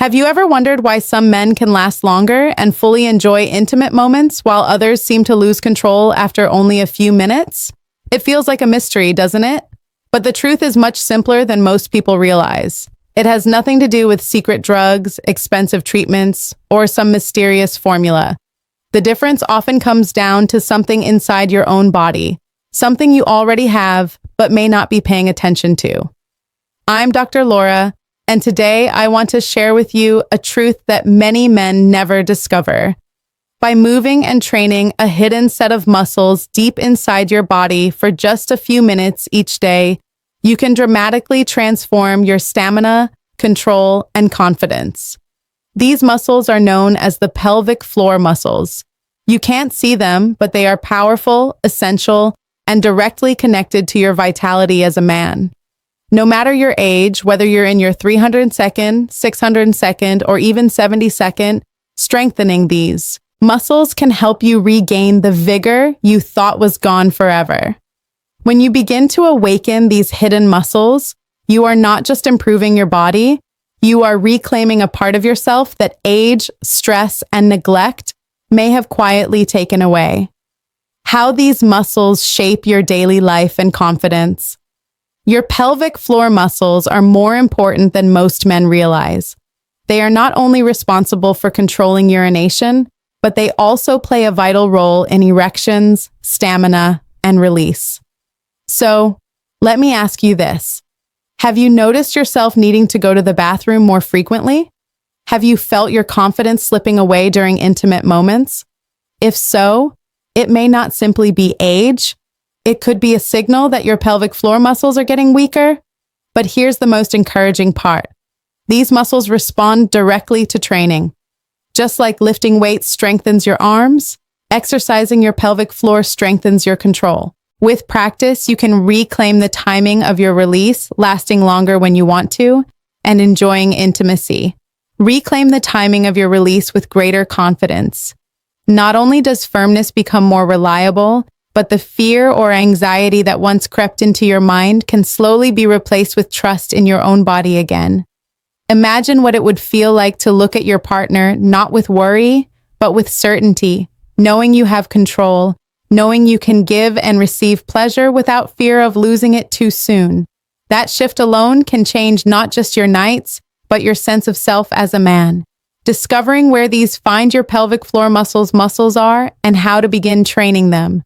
Have you ever wondered why some men can last longer and fully enjoy intimate moments while others seem to lose control after only a few minutes? It feels like a mystery, doesn't it? But the truth is much simpler than most people realize. It has nothing to do with secret drugs, expensive treatments, or some mysterious formula. The difference often comes down to something inside your own body, something you already have but may not be paying attention to. I'm Dr. Laura, and today I want to share with you a truth that many men never discover. By moving and training a hidden set of muscles deep inside your body for just a few minutes each day, you can dramatically transform your stamina, control, and confidence. These muscles are known as the pelvic floor muscles. You can't see them, but they are powerful, essential, and directly connected to your vitality as a man. No matter your age, whether you're in your 302nd, 602nd, or even 72nd, strengthening these muscles can help you regain the vigor you thought was gone forever. When you begin to awaken these hidden muscles, you are not just improving your body, you are reclaiming a part of yourself that age, stress, and neglect may have quietly taken away. How these muscles shape your daily life and confidence. Your pelvic floor muscles are more important than most men realize. They are not only responsible for controlling urination, but they also play a vital role in erections, stamina, and release. So, let me ask you this. Have you noticed yourself needing to go to the bathroom more frequently? Have you felt your confidence slipping away during intimate moments? If so, it may not simply be age. It could be a signal that your pelvic floor muscles are getting weaker. But here's the most encouraging part. These muscles respond directly to training. Just like lifting weights strengthens your arms, exercising your pelvic floor strengthens your control. With practice, you can reclaim the timing of your release, lasting longer when you want to, and enjoying intimacy. Reclaim the timing of your release with greater confidence. Not only does firmness become more reliable, but the fear or anxiety that once crept into your mind can slowly be replaced with trust in your own body again. Imagine what it would feel like to look at your partner not with worry, but with certainty, knowing you have control, knowing you can give and receive pleasure without fear of losing it too soon. That shift alone can change not just your nights, but your sense of self as a man. Discovering where these find your pelvic floor muscles are and how to begin training them.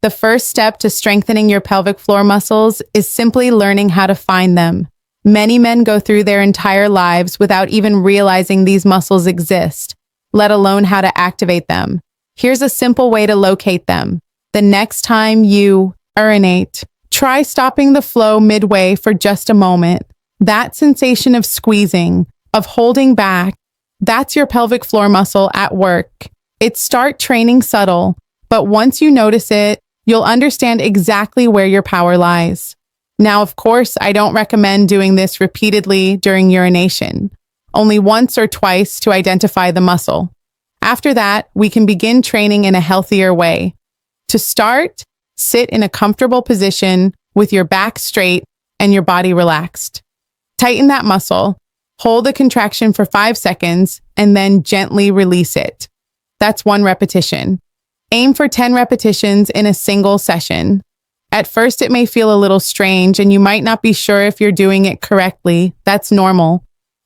The first step to strengthening your pelvic floor muscles is simply learning how to find them. Many men go through their entire lives without even realizing these muscles exist, let alone how to activate them. Here's a simple way to locate them. The next time you urinate, try stopping the flow midway for just a moment. That sensation of squeezing, of holding back, that's your pelvic floor muscle at work. Start training subtle, but once you notice it, you'll understand exactly where your power lies. Now, of course, I don't recommend doing this repeatedly during urination, only once or twice to identify the muscle. After that, we can begin training in a healthier way. To start, sit in a comfortable position with your back straight and your body relaxed. Tighten that muscle, hold the contraction for 5 seconds, and then gently release it. That's 1 repetition. Aim for 10 repetitions in a single session. At first, it may feel a little strange and you might not be sure if you're doing it correctly. That's normal.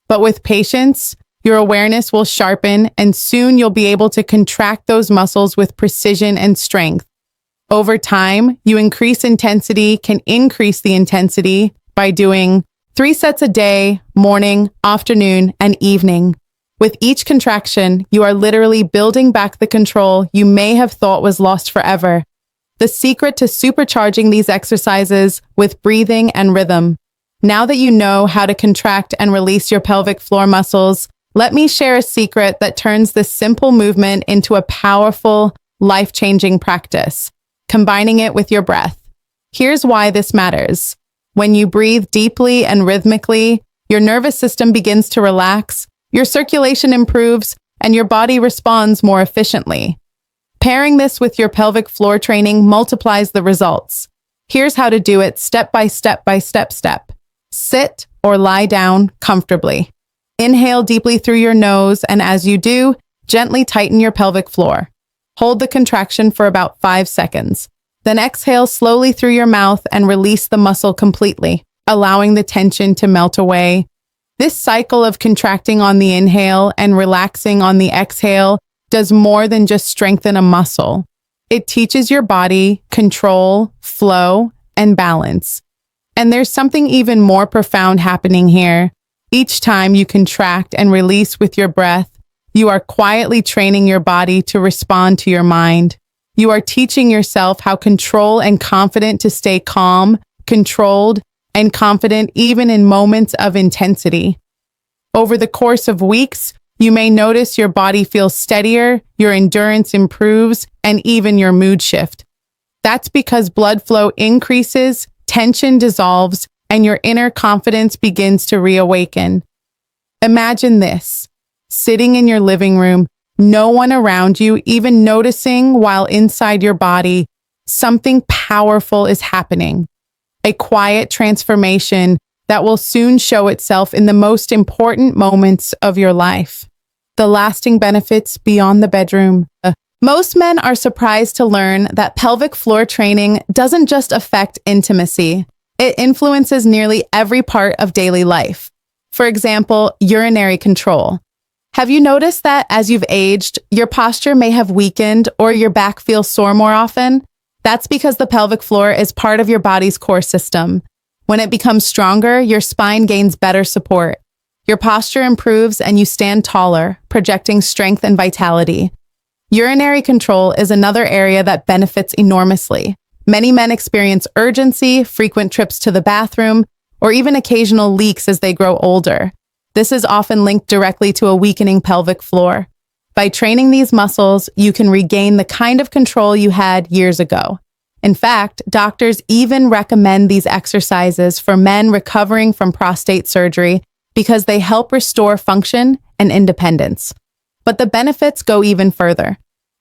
But with patience, your awareness will sharpen and soon you'll be able to contract those muscles with precision and strength. Over time, you can increase the intensity by doing 3 sets a day, morning, afternoon, and evening. With each contraction, you are literally building back the control you may have thought was lost forever. The secret to supercharging these exercises with breathing and rhythm. Now that you know how to contract and release your pelvic floor muscles, let me share a secret that turns this simple movement into a powerful, life-changing practice, combining it with your breath. Here's why this matters. When you breathe deeply and rhythmically, your nervous system begins to relax, your circulation improves, and your body responds more efficiently. Pairing this with your pelvic floor training multiplies the results. Here's how to do it step by step by step. Sit or lie down comfortably. Inhale deeply through your nose, and as you do, gently tighten your pelvic floor. Hold the contraction for about 5 seconds. Then exhale slowly through your mouth and release the muscle completely, allowing the tension to melt away. This cycle of contracting on the inhale and relaxing on the exhale does more than just strengthen a muscle. It teaches your body control, flow, and balance. And there's something even more profound happening here. Each time you contract and release with your breath, you are quietly training your body to respond to your mind. You are teaching yourself how control and confident to stay calm, controlled, and confident even in moments of intensity. Over the course of weeks, you may notice your body feels steadier, your endurance improves, and even your mood shift. That's because blood flow increases, tension dissolves, and your inner confidence begins to reawaken. Imagine this, sitting in your living room, no one around you even noticing while inside your body, something powerful is happening. A quiet transformation that will soon show itself in the most important moments of your life. The lasting benefits beyond the bedroom. Most men are surprised to learn that pelvic floor training doesn't just affect intimacy. It influences nearly every part of daily life. For example, urinary control. Have you noticed that as you've aged, your posture may have weakened or your back feels sore more often? That's because the pelvic floor is part of your body's core system. When it becomes stronger, your spine gains better support. Your posture improves and you stand taller, projecting strength and vitality. Urinary control is another area that benefits enormously. Many men experience urgency, frequent trips to the bathroom, or even occasional leaks as they grow older. This is often linked directly to a weakening pelvic floor. By training these muscles, you can regain the kind of control you had years ago. In fact, doctors even recommend these exercises for men recovering from prostate surgery because they help restore function and independence. But the benefits go even further.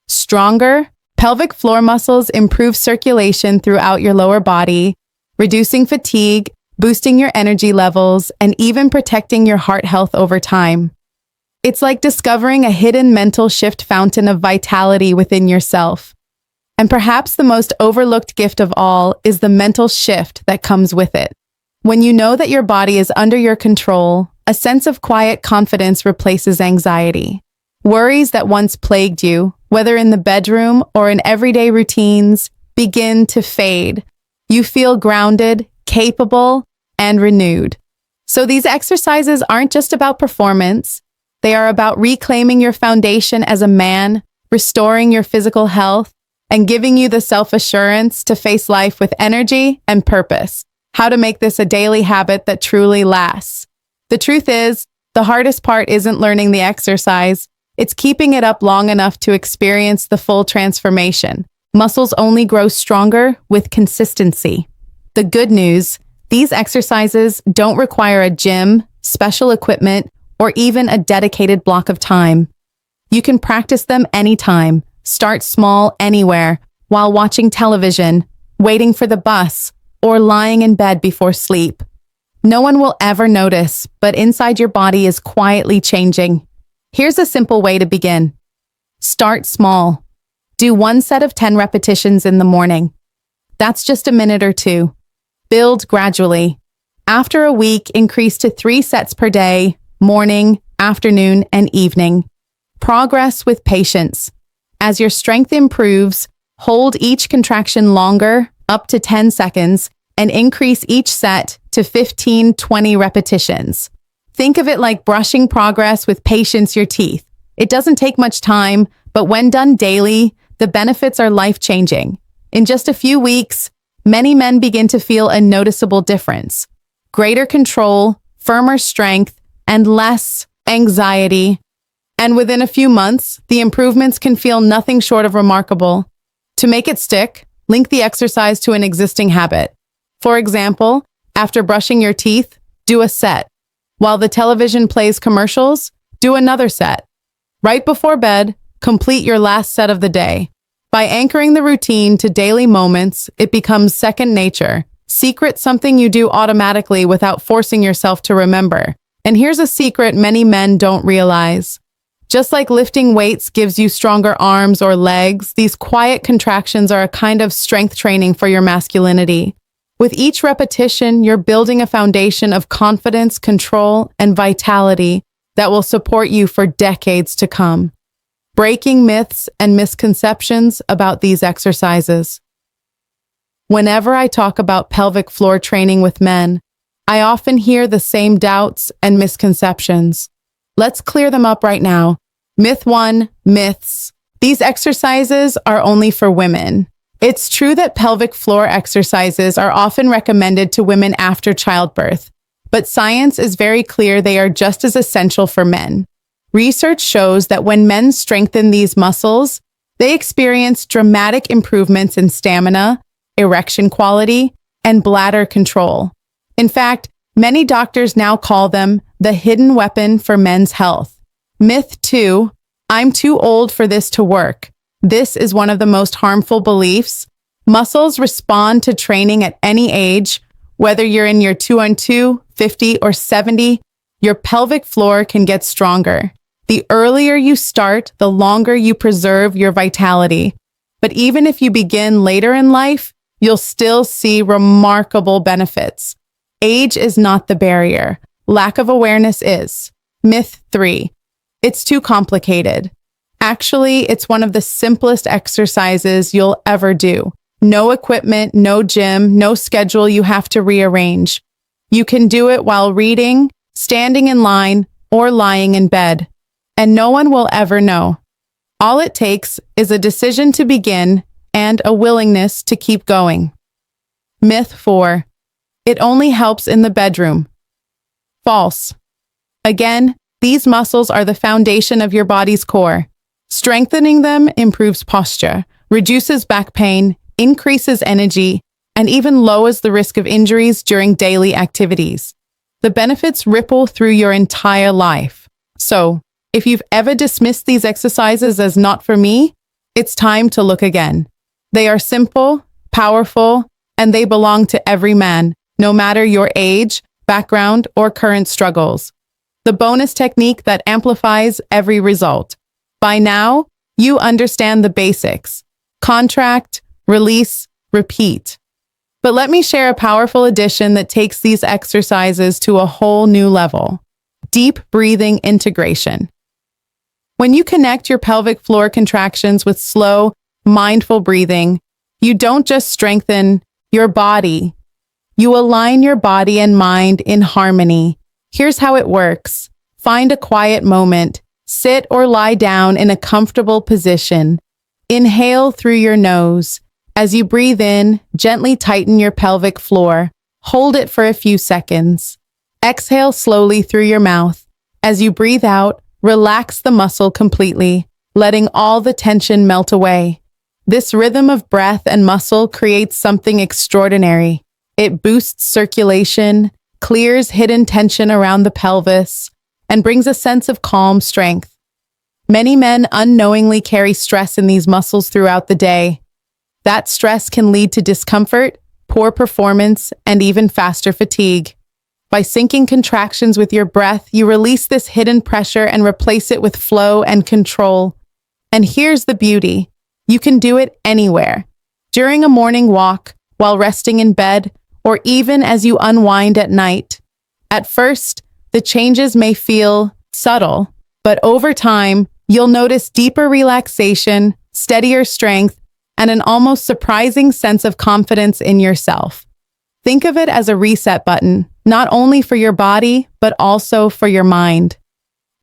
Stronger pelvic floor muscles improve circulation throughout your lower body, reducing fatigue, boosting your energy levels, and even protecting your heart health over time. It's like discovering a hidden mental shift fountain of vitality within yourself. And perhaps the most overlooked gift of all is the mental shift that comes with it. When you know that your body is under your control, a sense of quiet confidence replaces anxiety. Worries that once plagued you, whether in the bedroom or in everyday routines, begin to fade. You feel grounded, capable, and renewed. So these exercises aren't just about performance. They are about reclaiming your foundation as a man, restoring your physical health, and giving you the self-assurance to face life with energy and purpose. How to make this a daily habit that truly lasts. The truth is, the hardest part isn't learning the exercise. It's keeping it up long enough to experience the full transformation. Muscles only grow stronger with consistency. The good news, these exercises don't require a gym, special equipment, or even a dedicated block of time. You can practice them anytime, start small anywhere, while watching television, waiting for the bus, or lying in bed before sleep. No one will ever notice, but inside your body is quietly changing. Here's a simple way to begin. Start small. Do one set of 10 repetitions in the morning. That's just a minute or two. Build gradually. After a week, increase to 3 sets per day, morning, afternoon, and evening. Progress with patience. As your strength improves, hold each contraction longer, up to 10 seconds, and increase each set to 15-20 repetitions. Think of it like brushing progress with patience your teeth. It doesn't take much time, but when done daily, the benefits are life-changing. In just a few weeks, many men begin to feel a noticeable difference. Greater control, firmer strength, and less anxiety. And within a few months, the improvements can feel nothing short of remarkable. To make it stick, link the exercise to an existing habit. For example, after brushing your teeth, do a set. While the television plays commercials, do another set. Right before bed, complete your last set of the day. By anchoring the routine to daily moments, it becomes second nature. Secret something you do automatically without forcing yourself to remember. And here's a secret many men don't realize. Just like lifting weights gives you stronger arms or legs, these quiet contractions are a kind of strength training for your masculinity. With each repetition, you're building a foundation of confidence, control, and vitality that will support you for decades to come. Breaking myths and misconceptions about these exercises. Whenever I talk about pelvic floor training with men, I often hear the same doubts and misconceptions. Let's clear them up right now. Myth 1, myths. These exercises are only for women. It's true that pelvic floor exercises are often recommended to women after childbirth, but science is very clear they are just as essential for men. Research shows that when men strengthen these muscles, they experience dramatic improvements in stamina, erection quality, and bladder control. In fact, many doctors now call them the hidden weapon for men's health. Myth 2, I'm too old for this to work. This is one of the most harmful beliefs. Muscles respond to training at any age. Whether you're in your 2-on-2, 50, or 70, your pelvic floor can get stronger. The earlier you start, the longer you preserve your vitality. But even if you begin later in life, you'll still see remarkable benefits. Age is not the barrier. Lack of awareness is. Myth 3. It's too complicated. Actually, it's one of the simplest exercises you'll ever do. No equipment, no gym, no schedule you have to rearrange. You can do it while reading, standing in line, or lying in bed. And no one will ever know. All it takes is a decision to begin and a willingness to keep going. Myth 4. It only helps in the bedroom. False. Again, these muscles are the foundation of your body's core. Strengthening them improves posture, reduces back pain, increases energy, and even lowers the risk of injuries during daily activities. The benefits ripple through your entire life. So, if you've ever dismissed these exercises as not for me, it's time to look again. They are simple, powerful, and they belong to every man, no matter your age, background, or current struggles. The bonus technique that amplifies every result. By now, you understand the basics. Contract, release, repeat. But let me share a powerful addition that takes these exercises to a whole new level. Deep breathing integration. When you connect your pelvic floor contractions with slow, mindful breathing, you don't just strengthen your body. You align your body and mind in harmony. Here's how it works. Find a quiet moment. Sit or lie down in a comfortable position. Inhale through your nose. As you breathe in, gently tighten your pelvic floor. Hold it for a few seconds. Exhale slowly through your mouth. As you breathe out, relax the muscle completely, letting all the tension melt away. This rhythm of breath and muscle creates something extraordinary. It boosts circulation, clears hidden tension around the pelvis, and brings a sense of calm strength. Many men unknowingly carry stress in these muscles throughout the day. That stress can lead to discomfort, poor performance, and even faster fatigue. By syncing contractions with your breath, you release this hidden pressure and replace it with flow and control. And here's the beauty. You can do it anywhere. During a morning walk, while resting in bed, or even as you unwind at night. At first, the changes may feel subtle, but over time, you'll notice deeper relaxation, steadier strength, and an almost surprising sense of confidence in yourself. Think of it as a reset button, not only for your body, but also for your mind.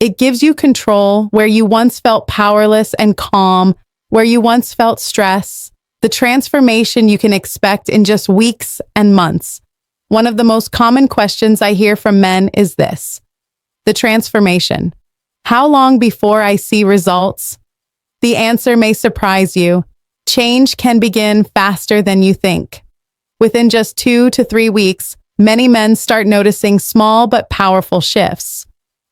It gives you control where you once felt powerless and calm, where you once felt stress. The transformation you can expect in just weeks and months. One of the most common questions I hear from men is this. The transformation. How long before I see results? The answer may surprise you. Change can begin faster than you think. Within just 2 to 3 weeks, many men start noticing small but powerful shifts.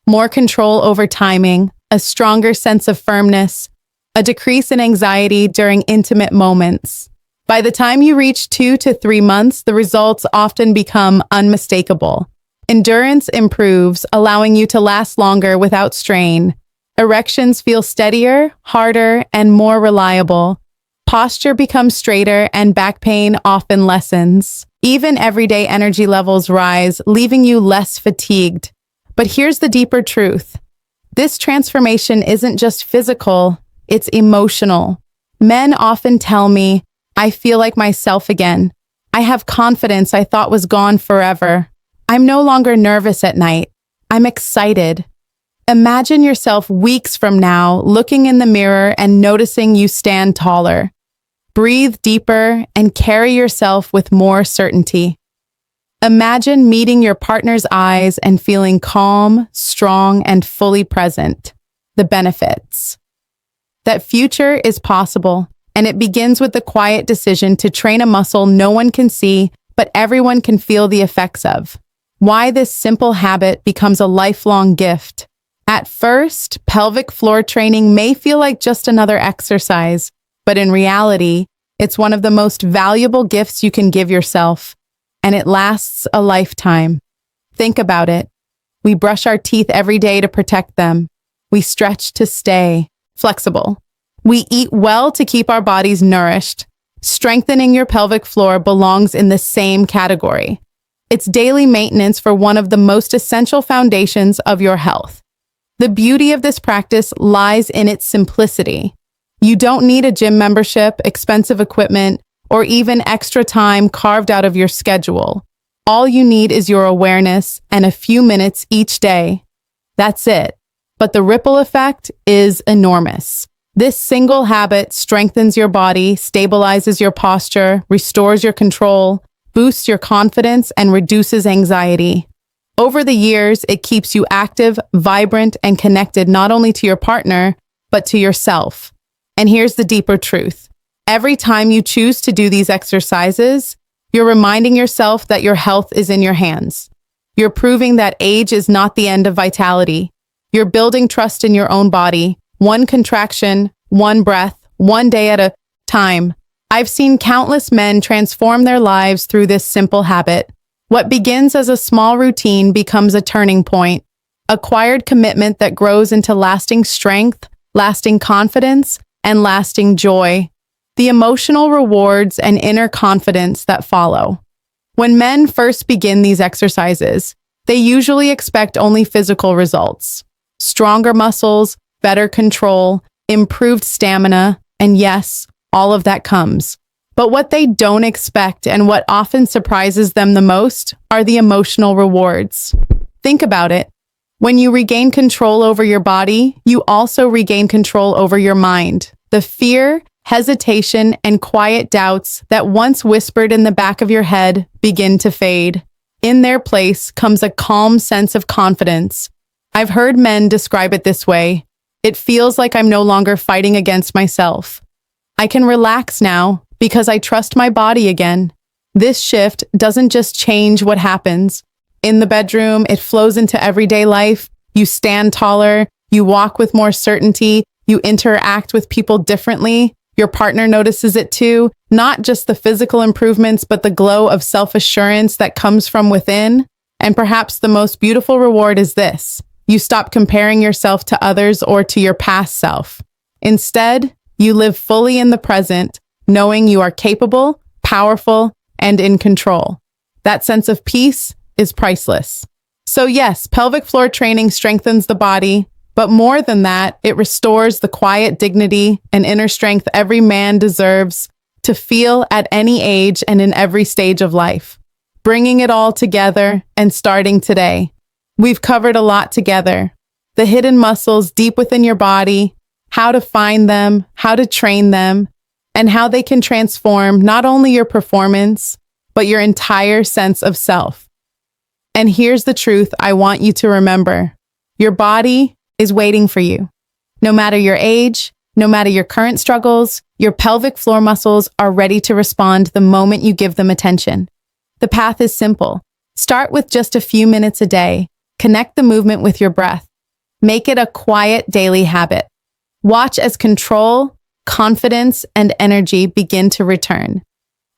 More control over timing, a stronger sense of firmness, a decrease in anxiety during intimate moments. By the time you reach 2 to 3 months, the results often become unmistakable. Endurance improves, allowing you to last longer without strain. Erections feel steadier, harder, and more reliable. Posture becomes straighter and back pain often lessens. Even everyday energy levels rise, leaving you less fatigued. But here's the deeper truth. This transformation isn't just physical, it's emotional. Men often tell me, I feel like myself again. I have confidence I thought was gone forever. I'm no longer nervous at night. I'm excited. Imagine yourself weeks from now looking in the mirror and noticing you stand taller. Breathe deeper and carry yourself with more certainty. Imagine meeting your partner's eyes and feeling calm, strong, and fully present. The benefits. That future is possible, and it begins with the quiet decision to train a muscle no one can see, but everyone can feel the effects of. Why this simple habit becomes a lifelong gift. At first, pelvic floor training may feel like just another exercise, but in reality, it's one of the most valuable gifts you can give yourself, and it lasts a lifetime. Think about it. We brush our teeth every day to protect them. We stretch to stay flexible. We eat well to keep our bodies nourished. Strengthening your pelvic floor belongs in the same category. It's daily maintenance for one of the most essential foundations of your health. The beauty of this practice lies in its simplicity. You don't need a gym membership, expensive equipment, or even extra time carved out of your schedule. All you need is your awareness and a few minutes each day. That's it. But the ripple effect is enormous. This single habit strengthens your body, stabilizes your posture, restores your control, boosts your confidence, and reduces anxiety. Over the years, it keeps you active, vibrant, and connected not only to your partner, but to yourself. And here's the deeper truth. Every time you choose to do these exercises, you're reminding yourself that your health is in your hands. You're proving that age is not the end of vitality. You're building trust in your own body, one contraction, one breath, one day at a time. I've seen countless men transform their lives through this simple habit. What begins as a small routine becomes a turning point, acquired commitment that grows into lasting strength, lasting confidence, and lasting joy. The emotional rewards and inner confidence that follow. When men first begin these exercises, they usually expect only physical results. Stronger muscles, better control, improved stamina, and yes, all of that comes. But what they don't expect and what often surprises them the most are the emotional rewards. Think about it. When you regain control over your body, you also regain control over your mind. The fear, hesitation, and quiet doubts that once whispered in the back of your head begin to fade. In their place comes a calm sense of confidence. I've heard men describe it this way. It feels like I'm no longer fighting against myself. I can relax now because I trust my body again. This shift doesn't just change what happens. In the bedroom, it flows into everyday life. You stand taller, you walk with more certainty, you interact with people differently. Your partner notices it too, not just the physical improvements, but the glow of self-assurance that comes from within. And perhaps the most beautiful reward is this. You stop comparing yourself to others or to your past self. Instead, you live fully in the present, knowing you are capable, powerful, and in control. That sense of peace is priceless. So yes, pelvic floor training strengthens the body, but more than that, it restores the quiet dignity and inner strength every man deserves to feel at any age and in every stage of life. Bringing it all together and starting today. We've covered a lot together. The hidden muscles deep within your body, how to find them, how to train them, and how they can transform not only your performance, but your entire sense of self. And here's the truth I want you to remember. Your body is waiting for you. No matter your age, no matter your current struggles, your pelvic floor muscles are ready to respond the moment you give them attention. The path is simple. Start with just a few minutes a day. Connect the movement with your breath. Make it a quiet daily habit. Watch as control, confidence, and energy begin to return.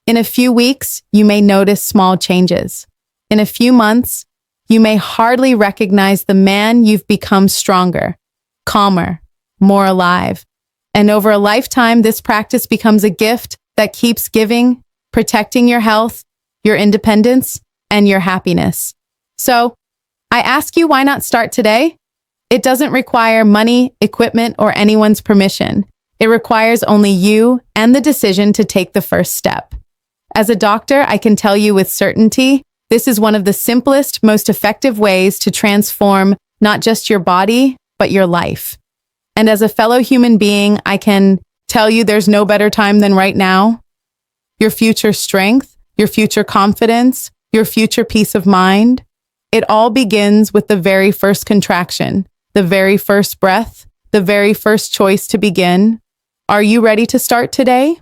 In a few weeks, you may notice small changes. In a few months, you may hardly recognize the man you've become stronger, calmer, more alive. And over a lifetime, this practice becomes a gift that keeps giving, protecting your health, your independence, and your happiness. So, I ask you, why not start today? It doesn't require money, equipment, or anyone's permission. It requires only you and the decision to take the first step. As a doctor, I can tell you with certainty, this is one of the simplest, most effective ways to transform not just your body, but your life. And as a fellow human being, I can tell you there's no better time than right now. Your future strength, your future confidence, your future peace of mind. It all begins with the very first contraction, the very first breath, the very first choice to begin. Are you ready to start today?